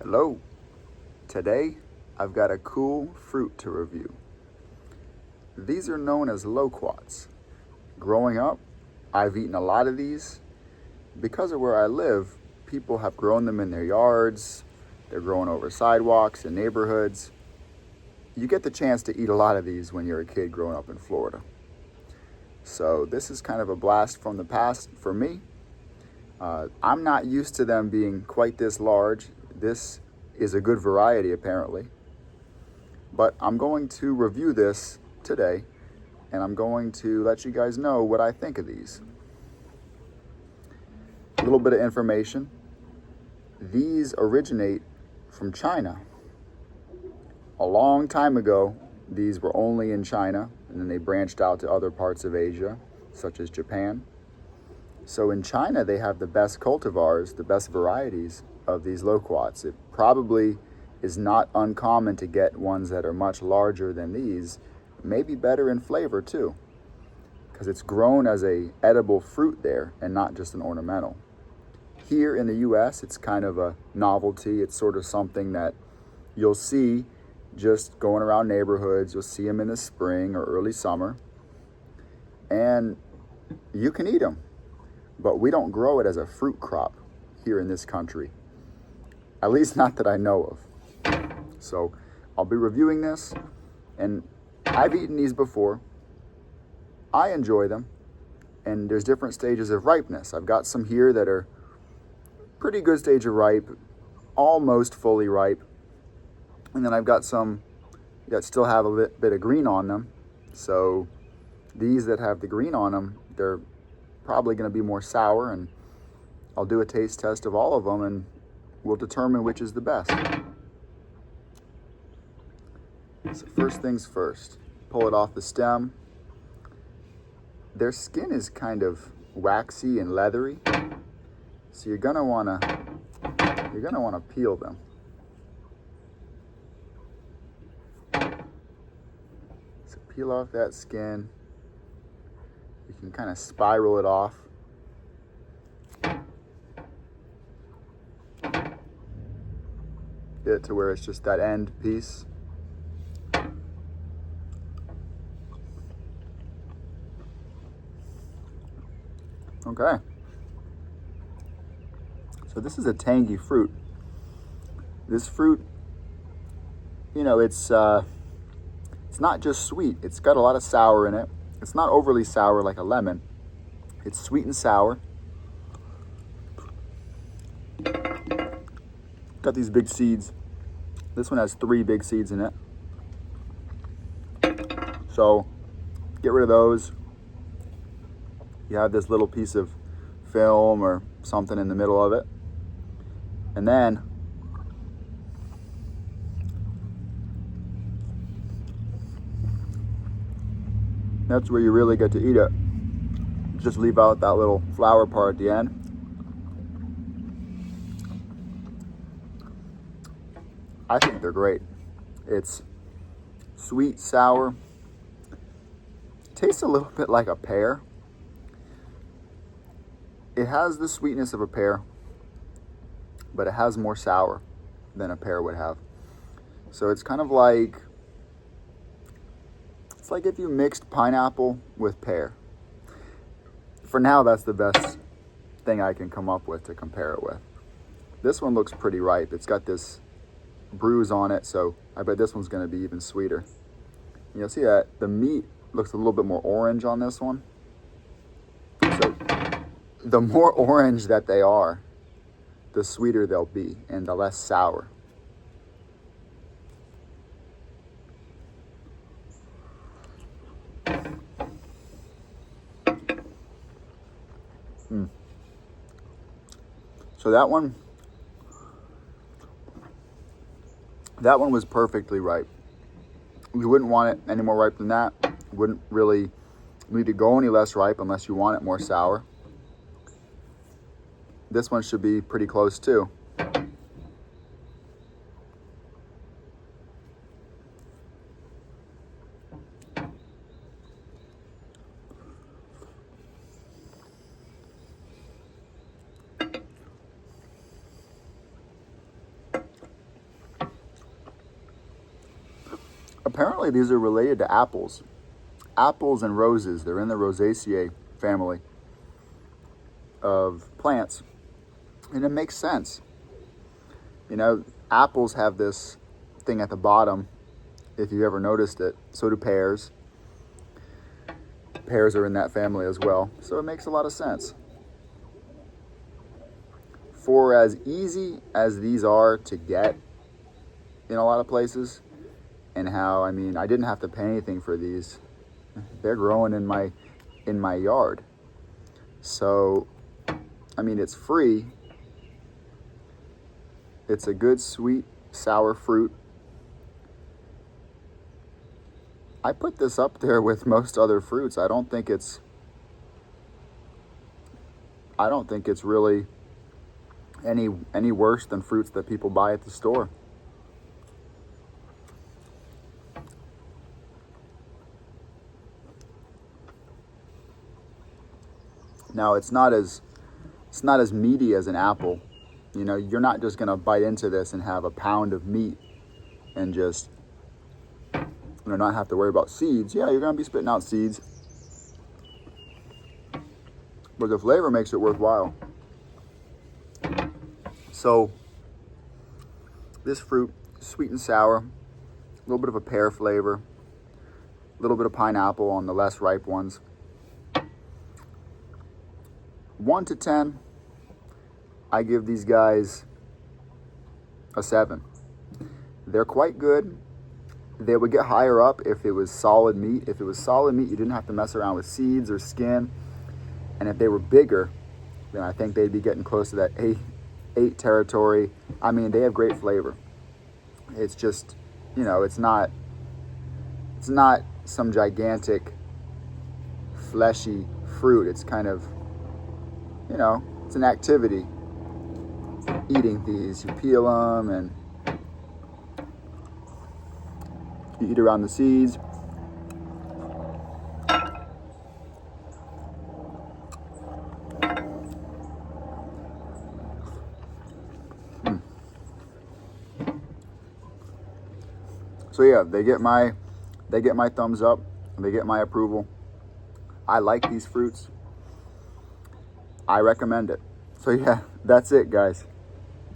Hello. Today I've got a cool fruit to review. These are known as loquats. Growing up, I've eaten a lot of these. Because of where I live, people have grown them in their yards. They're growing over sidewalks and neighborhoods. You get the chance to eat a lot of these when you're a kid growing up in Florida. So this is kind of a blast from the past for me. I'm not used to them being quite this large. This is a good variety apparently. But I'm going to review this today, and I'm going to let you guys know what I think of these. A little bit of information. These originate from China. A long time ago, these were only in China, and then they branched out to other parts of Asia, such as Japan. So in China, they have the best cultivars, the best varieties of these loquats. It probably is not uncommon to get ones that are much larger than these, maybe better in flavor too, because it's grown as a edible fruit there and not just an ornamental. Here in the US, it's kind of a novelty. It's sort of something that you'll see just going around neighborhoods. You'll see them in the spring or early summer, and you can eat them. But we don't grow it as a fruit crop here in this country. At least not that I know of. So I'll be reviewing this, and I've eaten these before. I enjoy them, and there's different stages of ripeness. I've got some here that are pretty good stage of ripe, almost fully ripe. And then I've got some that still have a bit of green on them. So these that have the green on them, they're probably going to be more sour, and I'll do a taste test of all of them and we'll determine which is the best. So first things first, pull it off the stem. Their skin is kind of waxy and leathery, so you're gonna wanna peel them. So peel off that skin. You can kind of spiral it off. Get it to where it's just that end piece. Okay. So this is a tangy fruit. This fruit, it's not just sweet. It's got a lot of sour in it. It's not overly sour like a lemon. It's sweet and sour. Got these big seeds. This one has 3 big seeds in it. So get rid of those. You have this little piece of film or something in the middle of it. And then that's where you really get to eat it. Just leave out that little flower part at the end. I think they're great. It's sweet, sour. Tastes a little bit like a pear. It has the sweetness of a pear, but it has more sour than a pear would have. So it's kind of like, it's like if you mixed pineapple with pear. For now, that's the best thing I can come up with to compare it with. This one looks pretty ripe. It's got this bruise on it, so I bet this one's going to be even sweeter. And you'll see that the meat looks a little bit more orange on this one. So the more orange that they are, the sweeter they'll be and the less sour. So that one was perfectly ripe. You wouldn't want it any more ripe than that. Wouldn't really need to go any less ripe unless you want it more sour. This one should be pretty close too. apparently these are related to apples. Apples and roses. They're in the Rosaceae family of plants. And it makes sense. You know, apples have this thing at the bottom, if you ever noticed it. So do pears. Pears are in that family as well. So it makes a lot of sense. For as easy as these are to get in a lot of places, and how, I mean, I didn't have to pay anything for these. They're growing in my yard. So, I mean, it's free. It's a good, sweet, sour fruit. I put this up there with most other fruits. I don't think it's really any worse than fruits that people buy at the store. Now, it's not as meaty as an apple. You know, you're not just going to bite into this and have a pound of meat and just, you know, not have to worry about seeds. Yeah, you're going to be spitting out seeds, but the flavor makes it worthwhile. So this fruit, sweet and sour, a little bit of a pear flavor, a little bit of pineapple on the less ripe ones. 1 to 10, I give these guys a 7. They're quite good. They would get higher up if it was solid meat. If it was solid meat, you didn't have to mess around with seeds or skin. And if they were bigger, then I think they'd be getting close to that 8 territory. I mean, they have great flavor. It's just, you know, it's not some gigantic fleshy fruit. It's kind of, you know, it's an activity eating these. You peel them and you eat around the seeds. So yeah, they get my thumbs up. They get my approval. I like these fruits. I recommend it. So yeah, that's it, guys.